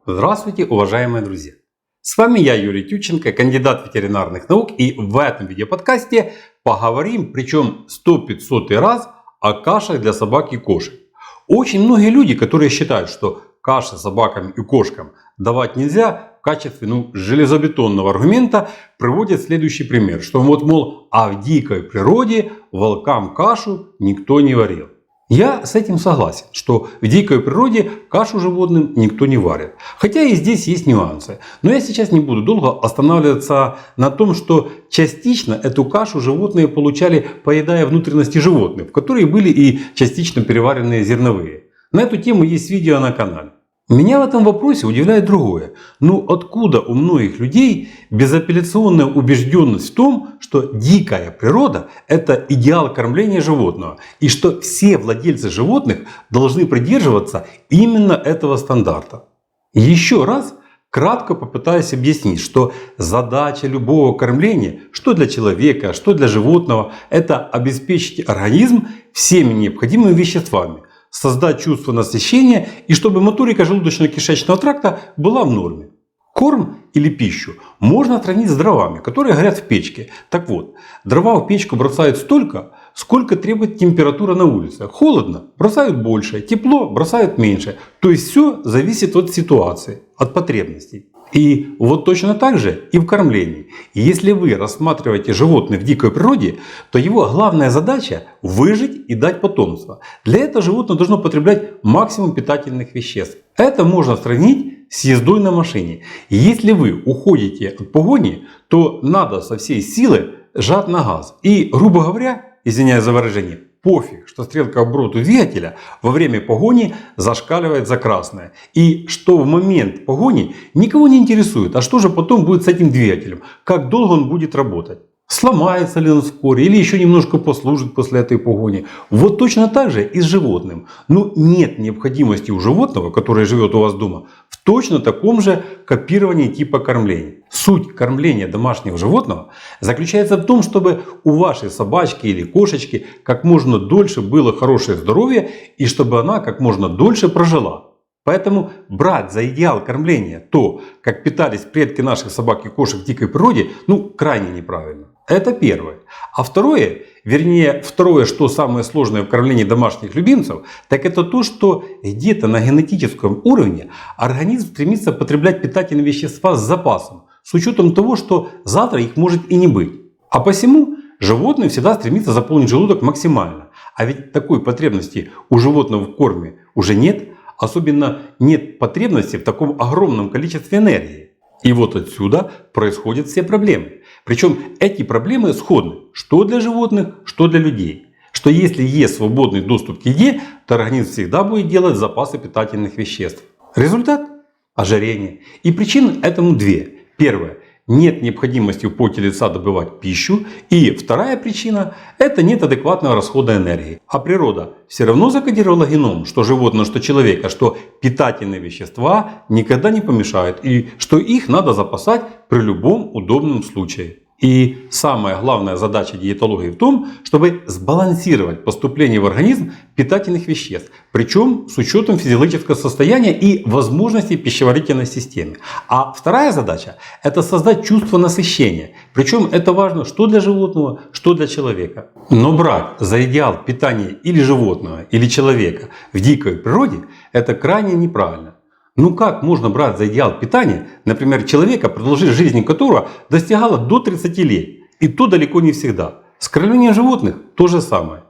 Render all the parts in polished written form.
Здравствуйте, уважаемые друзья! С вами я, Юрий Тютченко, кандидат ветеринарных наук, и в этом видеоподкасте поговорим, причем 100-500 раз, о кашах для собак и кошек. Очень многие люди, которые считают, что каши собакам и кошкам давать нельзя, в качестве железобетонного аргумента приводят следующий пример, что мол, а в дикой природе волкам кашу никто не варил. Я с этим согласен, что в дикой природе кашу животным никто не варит. Хотя и здесь есть нюансы. Но я сейчас не буду долго останавливаться на том, что частично эту кашу животные получали, поедая внутренности животных, в которые были и частично переваренные зерновые. На эту тему есть видео на канале. Меня в этом вопросе удивляет другое. Откуда у многих людей безапелляционная убежденность в том, что дикая природа – это идеал кормления животного, и что все владельцы животных должны придерживаться именно этого стандарта. Еще раз кратко попытаюсь объяснить, что задача любого кормления, что для человека, что для животного – это обеспечить организм всеми необходимыми веществами, создать чувство насыщения и чтобы моторика желудочно-кишечного тракта была в норме. Корм или пищу можно хранить с дровами, которые горят в печке. Так вот, дрова в печку бросают столько, сколько требует температура на улице. Холодно – бросают больше, тепло – бросают меньше. То есть все зависит от ситуации, от потребностей. И вот точно так же и в кормлении. Если вы рассматриваете животное в дикой природе, то его главная задача – выжить и дать потомство. Для этого животное должно потреблять максимум питательных веществ. Это можно сравнить с ездой на машине. Если вы уходите от погони, то надо со всей силы жать на газ. И, грубо говоря, извиняюсь за выражение, пофиг, что стрелка оборота двигателя во время погони зашкаливает за красное. И что в момент погони никого не интересует, а что же потом будет с этим двигателем, как долго он будет работать. Сломается ли он вскоре или еще немножко послужит после этой погони. Вот точно так же и с животным. Нет необходимости у животного, которое живет у вас дома, в точно таком же копировании типа кормления. Суть кормления домашнего животного заключается в том, чтобы у вашей собачки или кошечки как можно дольше было хорошее здоровье и чтобы она как можно дольше прожила. Поэтому брать за идеал кормления то, как питались предки наших собак и кошек в дикой природе, крайне неправильно. Это первое. А второе, что самое сложное в кормлении домашних любимцев, так это то, что где-то на генетическом уровне организм стремится потреблять питательные вещества с запасом, с учетом того, что завтра их может и не быть. А посему животное всегда стремится заполнить желудок максимально. А ведь такой потребности у животного в корме уже нет. Особенно нет потребности в таком огромном количестве энергии. И вот отсюда происходят все проблемы. Причем эти проблемы сходны, что для животных, что для людей. Что если есть свободный доступ к еде, то организм всегда будет делать запасы питательных веществ. Результат – ожирение. И причин этому две. Первое. Нет необходимости в поте лица добывать пищу. И вторая причина – это нет адекватного расхода энергии. А природа все равно закодировала геном, что животного, что человека, что питательные вещества никогда не помешают. И что их надо запасать при любом удобном случае. И самая главная задача диетологии в том, чтобы сбалансировать поступление в организм питательных веществ, причем с учетом физиологического состояния и возможностей пищеварительной системы. А вторая задача – это создать чувство насыщения, причем это важно что для животного, что для человека. Но брать за идеал питания или животного, или человека в дикой природе – это крайне неправильно. Как можно брать за идеал питания, например, человека, продолжительность жизни которого достигала до 30 лет? И то далеко не всегда. С кормлением животных то же самое.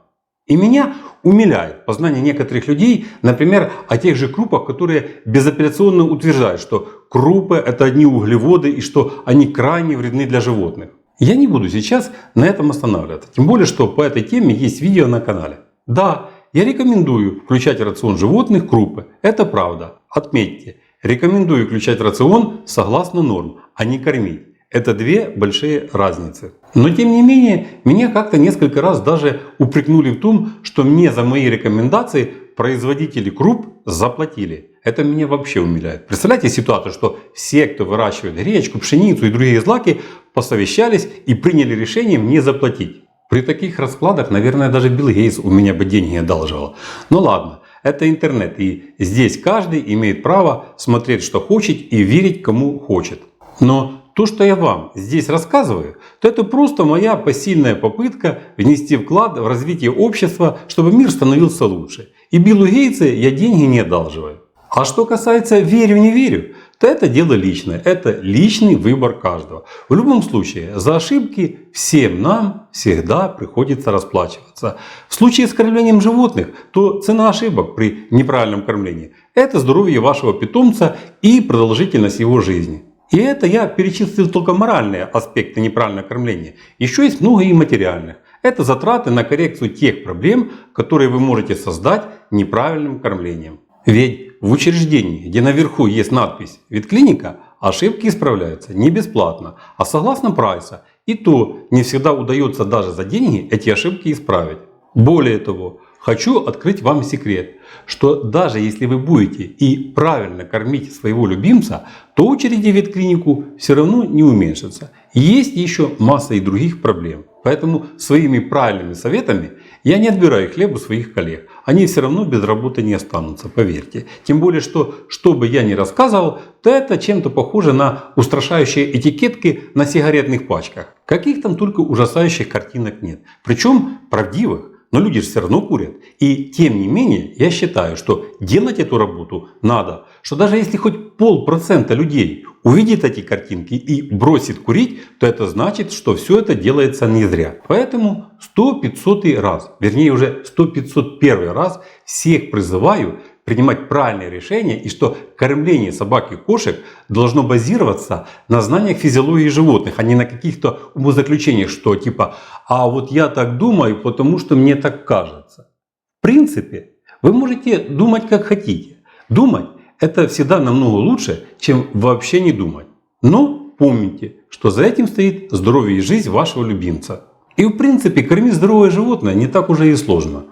И меня умиляет познание некоторых людей, например, о тех же крупах, которые безапелляционно утверждают, что крупы – это одни углеводы и что они крайне вредны для животных. Я не буду сейчас на этом останавливаться. Тем более, что по этой теме есть видео на канале. Да, я рекомендую включать в рацион животных крупы. Это правда. Отметьте, рекомендую включать в рацион согласно норм, а не кормить. Это две большие разницы. Но тем не менее, меня как-то несколько раз даже упрекнули в том, что мне за мои рекомендации производители круп заплатили. Это меня вообще умиляет. Представляете ситуацию, что все, кто выращивает гречку, пшеницу и другие злаки, посовещались и приняли решение мне заплатить. При таких раскладах, наверное, даже Билл Гейтс у меня бы деньги одалживал. Ну ладно. это интернет, и здесь каждый имеет право смотреть, что хочет, и верить, кому хочет. Но то, что я вам здесь рассказываю, то это просто моя посильная попытка внести вклад в развитие общества, чтобы мир становился лучше. И Биллу Гейтсу я деньги не одалживаю. А что касается верю, не верю, то это дело личное, это личный выбор каждого. В любом случае, за ошибки всем нам всегда приходится расплачиваться. В случае с кормлением животных, то цена ошибок при неправильном кормлении – это здоровье вашего питомца и продолжительность его жизни. И это я перечислил только моральные аспекты неправильного кормления. Еще есть много и материальных. Это затраты на коррекцию тех проблем, которые вы можете создать неправильным кормлением. Ведь в учреждении, где наверху есть надпись «Ветклиника», ошибки исправляются не бесплатно, а согласно прайса. И то не всегда удается даже за деньги эти ошибки исправить. Более того, хочу открыть вам секрет, что даже если вы будете и правильно кормить своего любимца, то очереди в ветклинику все равно не уменьшатся. Есть еще масса и других проблем. Поэтому своими правильными советами я не отбираю хлеб у своих коллег. Они все равно без работы не останутся, поверьте. Тем более, что бы я ни рассказывал, то это чем-то похоже на устрашающие этикетки на сигаретных пачках. Каких там только ужасающих картинок нет. Причем правдивых. Но люди же все равно курят. И тем не менее, я считаю, что делать эту работу надо. Что даже если хоть 0,5% людей увидит эти картинки и бросит курить, то это значит, что все это делается не зря. Поэтому 100-500 раз, вернее уже 100-501 раз всех призываю принимать правильные решения, и что кормление собак и кошек должно базироваться на знаниях физиологии животных, а не на каких-то умозаключениях, что типа «а вот я так думаю, потому что мне так кажется». В принципе, вы можете думать как хотите. Думать – это всегда намного лучше, чем вообще не думать. Но помните, что за этим стоит здоровье и жизнь вашего любимца. И в принципе кормить здоровое животное не так уже и сложно.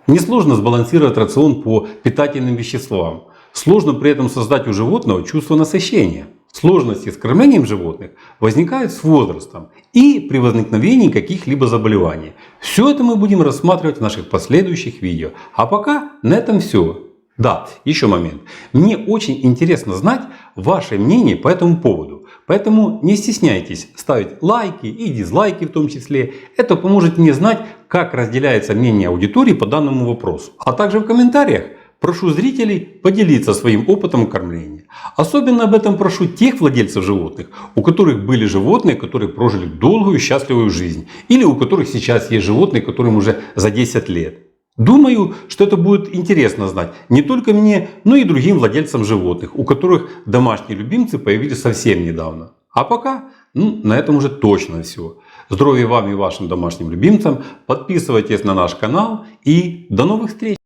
Несложно сбалансировать рацион по питательным веществам. Сложно при этом создать у животного чувство насыщения. Сложности с кормлением животных возникают с возрастом и при возникновении каких-либо заболеваний. Все это мы будем рассматривать в наших последующих видео. А пока на этом все. Да, еще момент. Мне очень интересно знать ваше мнение по этому поводу. Поэтому не стесняйтесь ставить лайки и дизлайки в том числе. Это поможет мне знать, как разделяется мнение аудитории по данному вопросу. А также в комментариях прошу зрителей поделиться своим опытом кормления. Особенно об этом прошу тех владельцев животных, у которых были животные, которые прожили долгую счастливую жизнь. Или у которых сейчас есть животные, которым уже за 10 лет. Думаю, что это будет интересно знать не только мне, но и другим владельцам животных, у которых домашние любимцы появились совсем недавно. А пока, на этом уже точно все. Здоровья вам и вашим домашним любимцам. Подписывайтесь на наш канал и до новых встреч!